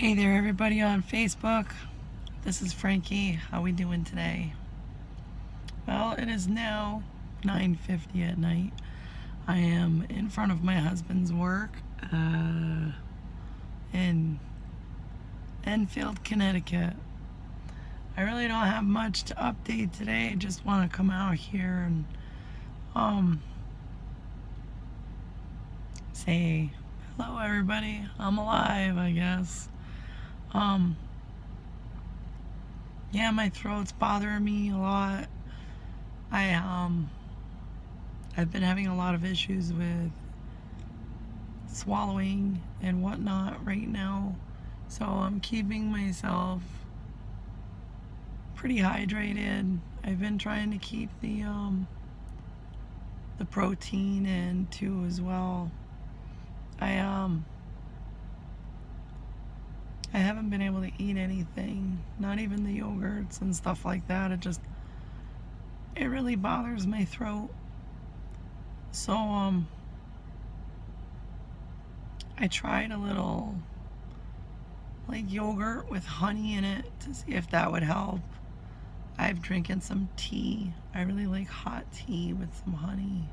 Hey there, everybody on Facebook. This is Frankie. How we doing today? Well, it is now 9:50 at night. I am in front of my husband's work in Enfield, Connecticut. I really don't have much to update today. I just want to come out here and say hello, everybody. I'm alive, I guess. Yeah, my throat's bothering me a lot. I've been having a lot of issues with swallowing and whatnot right now, so I'm keeping myself pretty hydrated. I've been trying to keep the protein in too as well. I haven't been able to eat anything, not even the yogurts and stuff like that. It really bothers my throat. So I tried a little like yogurt with honey in it to see if that would help. I've drinking some tea. I really like hot tea with some honey.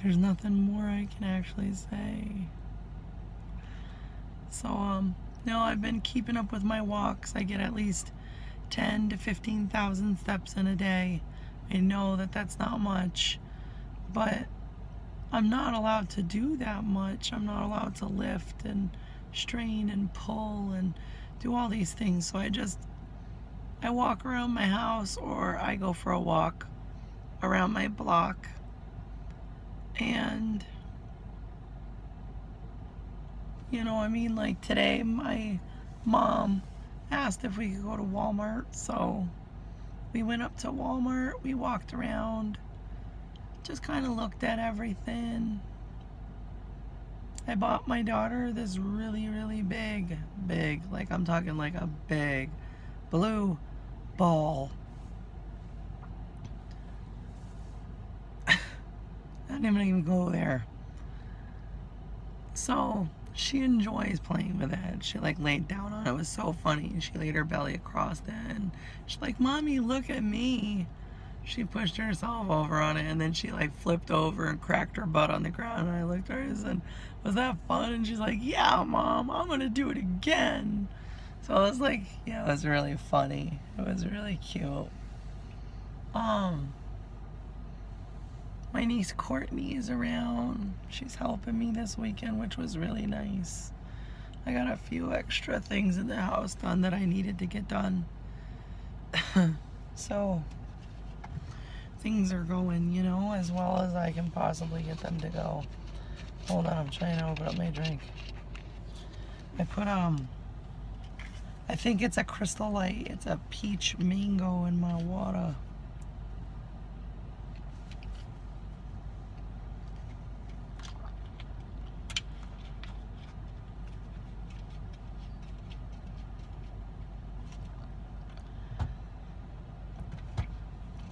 There's nothing more I can actually say. So no, I've been keeping up with my walks. I get at least 10 to 15,000 steps in a day. I know that that's not much, but I'm not allowed to do that much. I'm not allowed to lift and strain and pull and do all these things. So I walk around my house, or I go for a walk around my block. And like today my mom asked if we could go to Walmart, so we went up to Walmart. We walked around, just kind of looked at everything. I bought my daughter this really, really big, like I'm talking like a big blue ball. I didn't even go there. So she enjoys playing with it. She like laid down on it. It was so funny. She laid her belly across it and she's like, "Mommy, look at me." She pushed herself over on it, and then she like flipped over and cracked her butt on the ground. And I looked at her and said, "Was that fun?" And she's like, "Yeah, Mom, I'm gonna do it again." So I was like, yeah, it was really funny. It was really cute. My niece Courtney is around. She's helping me this weekend, which was really nice. I got a few extra things in the house done that I needed to get done. So things are going, as well as I can possibly get them to go. Hold on, I'm trying to open up my drink. I put I think it's a Crystal Light. It's a peach mango in my water.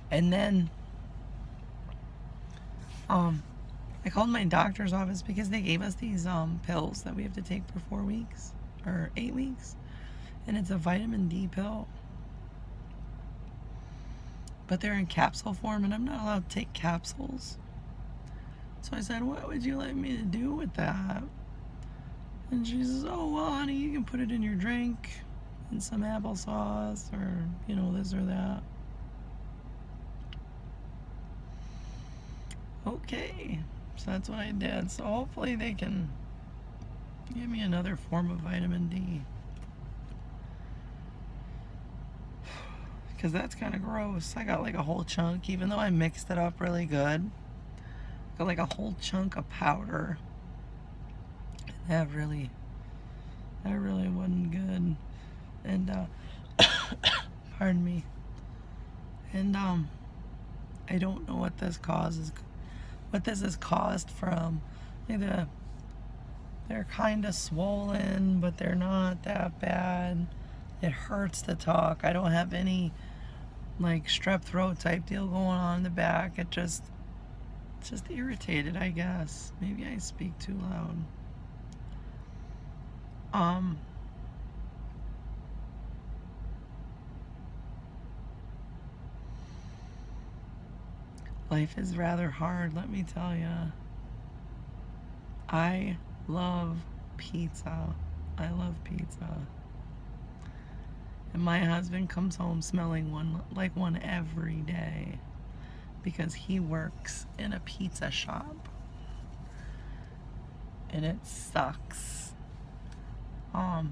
And then I called my doctor's office because they gave us these pills that we have to take for 4 weeks or 8 weeks, and it's a vitamin D pill, but they're in capsule form, and I'm not allowed to take capsules. So I said, "What would you like me to do with that?" And she says, "Oh, well, honey, you can put it in your drink and some applesauce, or this or that." Okay, so that's what I did. So hopefully they can give me another form of vitamin D, because that's kind of gross. I got like a whole chunk, even though I mixed it up really good. I got like a whole chunk of powder. That really wasn't good. And pardon me. And I don't know what this causes. What this is caused from. They're kind of swollen, but they're not that bad. It hurts to talk. I don't have any like strep throat type deal going on in the back. It just just irritated, I guess. Maybe I speak too loud. Life is rather hard, let me tell you. I love pizza. I love pizza. And my husband comes home smelling one every day because he works in a pizza shop. And it sucks. I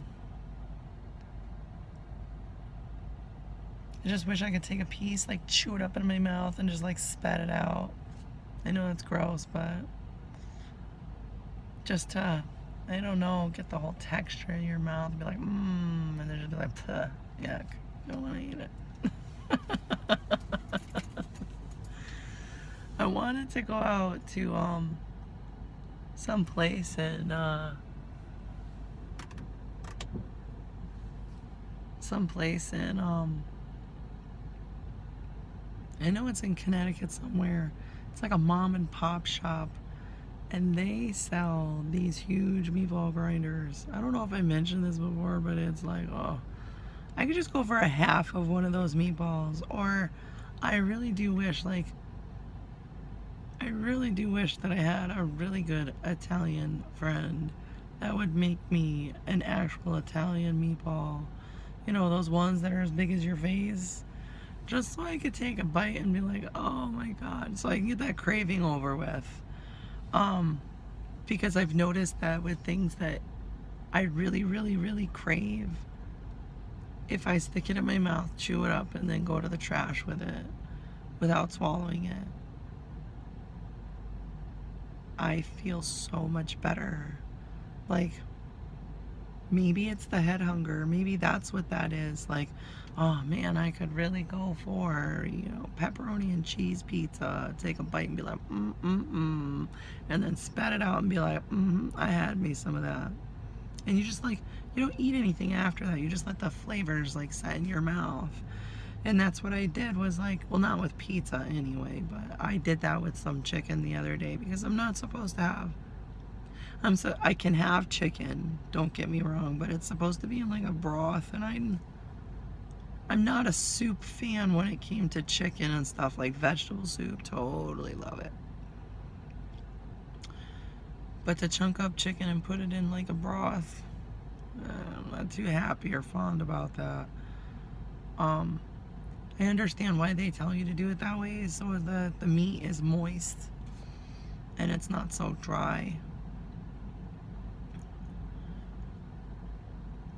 just wish I could take a piece, like chew it up in my mouth and just like spat it out. I know it's gross, but just to, I don't know, get the whole texture in your mouth and be like, and then just be like, yuck, I don't want to eat it. I wanted to go out to some place in I know it's in Connecticut somewhere. It's like a mom and pop shop, and they sell these huge meatball grinders. I don't know if I mentioned this before, but it's like, oh, I could just go for a half of one of those meatballs. Or I really do wish that I had a really good Italian friend that would make me an actual Italian meatball. You know, those ones that are as big as your face. Just so I could take a bite and be like, oh my God. So I can get that craving over with. Because I've noticed that with things that I really, really, really crave, if I stick it in my mouth, chew it up, and then go to the trash with it without swallowing it, I feel so much better. Like, maybe it's the head hunger. Maybe that's what that is. Like, oh man, I could really go for, pepperoni and cheese pizza. Take a bite and be like, and then spat it out and be like, I had me some of that. And you just like, you don't eat anything after that. You just let the flavors like set in your mouth. And that's what I did, was like, well, not with pizza anyway, but I did that with some chicken the other day because I'm not supposed to have. I can have chicken, don't get me wrong, but it's supposed to be in like a broth, and I'm not a soup fan when it came to chicken and stuff. Like vegetable soup, totally love it. But to chunk up chicken and put it in like a broth, I'm not too happy or fond about that. I understand why they tell you to do it that way, so the meat is moist and it's not so dry.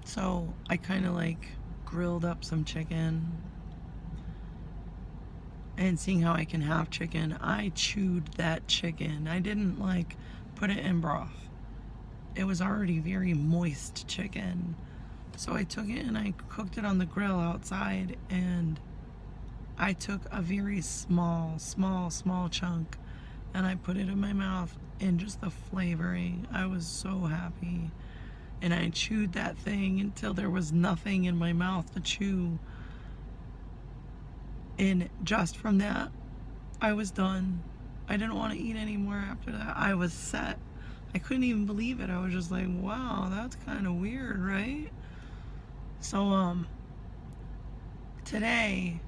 So I kind of like grilled up some chicken, and seeing how I can have chicken, I chewed that chicken. I didn't like put it in broth. It was already very moist chicken. So I took it and I cooked it on the grill outside, and I took a very small chunk and I put it in my mouth, and just the flavoring, I was so happy. And I chewed that thing until there was nothing in my mouth to chew. And just from that, I was done. I didn't want to eat anymore after that. I was set. I couldn't even believe it. I was just like, wow, that's kind of weird, right? So, today,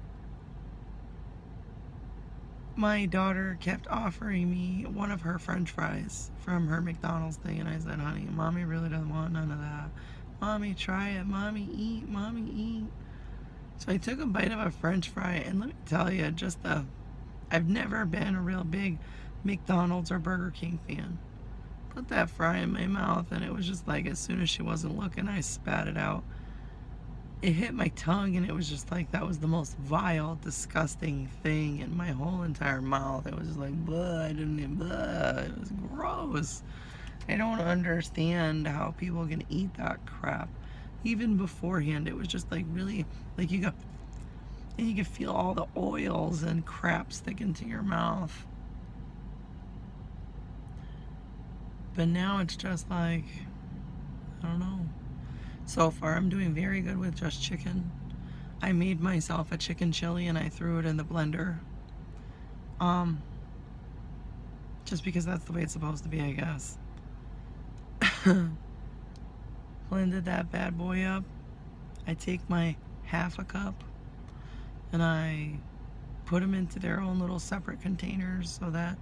my daughter kept offering me one of her french fries from her McDonald's thing, and I said, honey, mommy really doesn't want none of that. Mommy, try it. Mommy, eat. Mommy, eat. So I took a bite of a french fry, and let me tell you, I've never been a real big McDonald's or Burger King fan. Put that fry in my mouth, and it was just like, as soon as she wasn't looking, I spat it out. It hit my tongue, and it was just like, that was the most vile, disgusting thing in my whole entire mouth. It was just like, it was gross. I don't understand how people can eat that crap. Even beforehand, it was just like really, like you can feel all the oils and crap sticking to your mouth. But now it's just like, I don't know. So far, I'm doing very good with just chicken. I made myself a chicken chili and I threw it in the blender. just because that's the way it's supposed to be, I guess. Blended that bad boy up. I take my half a cup and I put them into their own little separate containers so that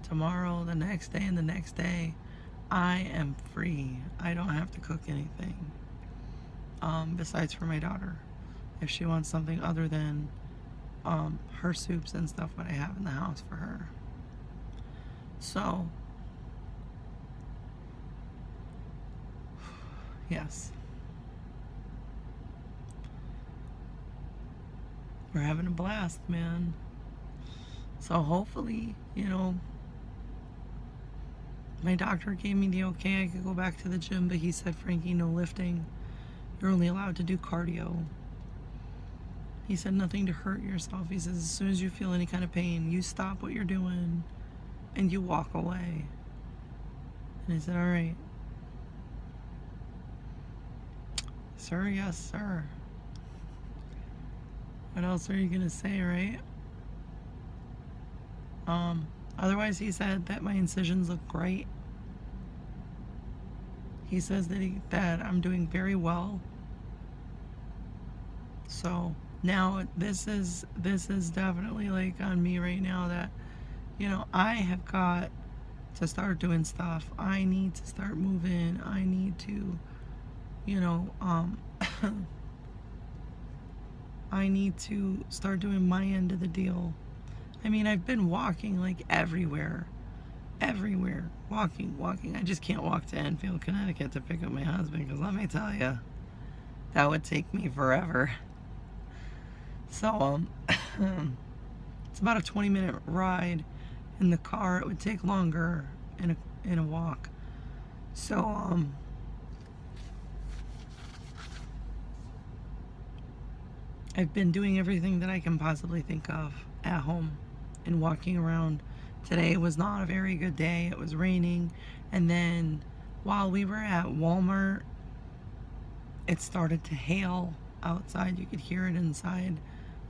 tomorrow, the next day, and the next day, I am free. I don't have to cook anything. Besides for my daughter, if she wants something other than her soups and stuff what I have in the house for her. So, yes. We're having a blast, man. So hopefully, my doctor gave me the okay. I could go back to the gym, but he said, Frankie, no lifting. You're only allowed to do cardio. He said nothing to hurt yourself. He says as soon as you feel any kind of pain, you stop what you're doing and you walk away. And I said, all right. Sir, yes, sir. What else are you going to say, right? Otherwise, he said that my incisions look great. He says that I'm doing very well. So now this is definitely like on me right now that, I have got to start doing stuff. I need to start moving. I need to, I need to start doing my end of the deal. I mean, I've been walking like everywhere, walking. I just can't walk to Enfield, Connecticut to pick up my husband, because let me tell you, that would take me forever. So, it's about a 20-minute ride in the car. It would take longer in a walk. So, I've been doing everything that I can possibly think of at home and walking around. Today was not a very good day. It was raining. And then while we were at Walmart, it started to hail outside. You could hear it inside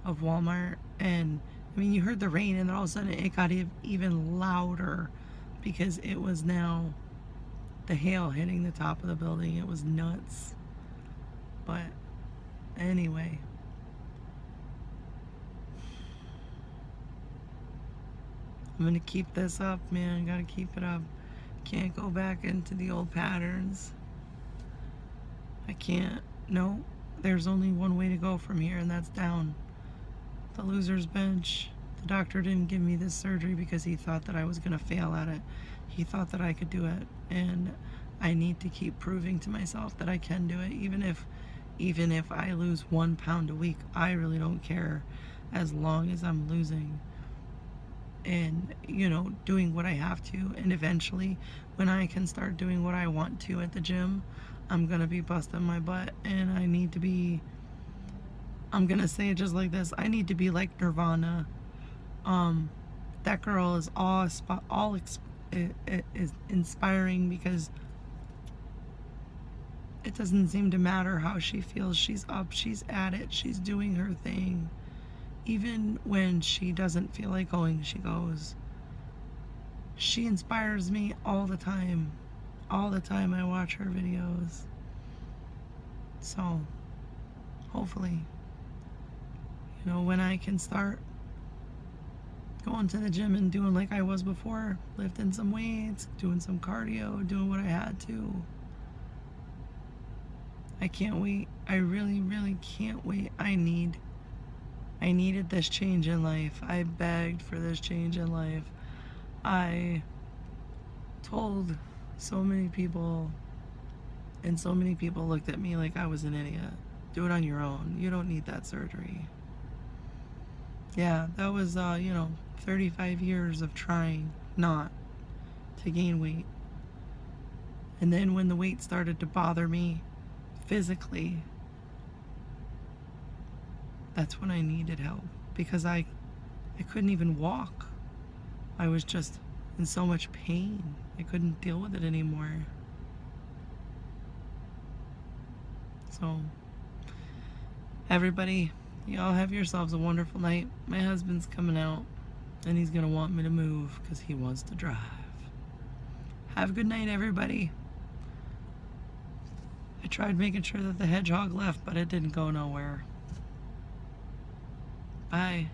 of Walmart. And I mean, you heard the rain, and then all of a sudden it got even louder because it was now the hail hitting the top of the building. It was nuts. But anyway, I'm gonna keep this up, man. Gotta keep it up. Can't go back into the old patterns. I can't. No, there's only one way to go from here, and that's down. The loser's bench. The doctor didn't give me this surgery because he thought that I was gonna fail at it. He thought that I could do it, and I need to keep proving to myself that I can do it. Even if I lose 1 pound a week, I really don't care, as long as I'm losing and doing what I have to. And eventually, when I can start doing what I want to at the gym, I'm gonna be busting my butt, and I'm gonna say it just like this, I need to be like Nirvana. That girl is is inspiring, because it doesn't seem to matter how she feels. She's up, she's at it, she's doing her thing. Even when she doesn't feel like going, she goes. She inspires me all the time. All the time I watch her videos. So, hopefully, when I can start going to the gym and doing like I was before, lifting some weights, doing some cardio, doing what I had to. I can't wait. I really, really can't wait. I needed this change in life. I begged for this change in life. I told so many people, and so many people looked at me like I was an idiot. Do it on your own. You don't need that surgery. Yeah, that was, 35 years of trying not to gain weight. And then when the weight started to bother me physically, that's when I needed help, because I couldn't even walk. I was just in so much pain. I couldn't deal with it anymore. So, everybody, y'all have yourselves a wonderful night. My husband's coming out. And he's gonna want me to move because he wants to drive. Have a good night, everybody. I tried making sure that the hedgehog left, but it didn't go nowhere. Bye.